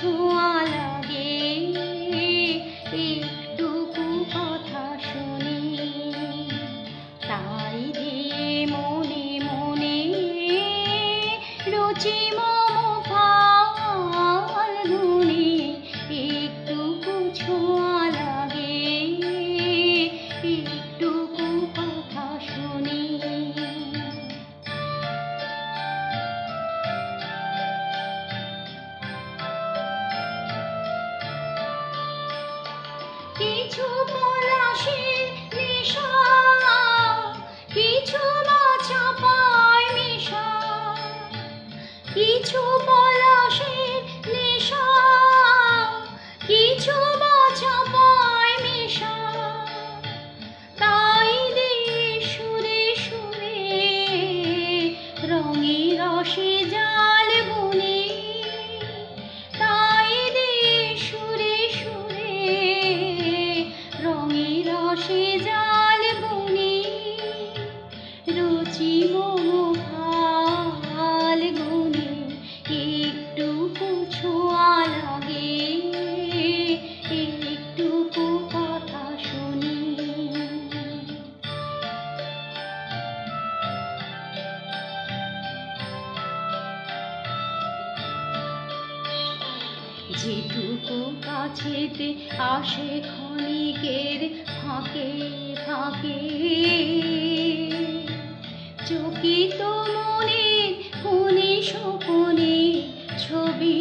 ছোঁয়া লাগে, একটুকু কথা শুনি, তাই দিয়ে মনে মনে রুচি মম ফাল্গুনি, একটুকু ছোঁয়া লাগে, একটুকু কথা শুনি। কিছু পলাশের নেশা, কিছু বা চাপায় মিশা, কিছু পলাশের নেশা, কিছু বা চাপায় মিশা, তাই দিয়ে সুরে সুরে রঙে রসে জাল বুনি, তাই দিয়ে সুরে সুরে রঙে রসে জাল বুনি, রুচি মম ফাল্গুনি, একটুকু ছোঁয়া লাগে, একটুকু কথা শুনি। যেটুকু কাছেতে আসে ক্ষণিকের ফাঁকে ফাঁকে, চকিত মনে কোণে স্বপনে ছবি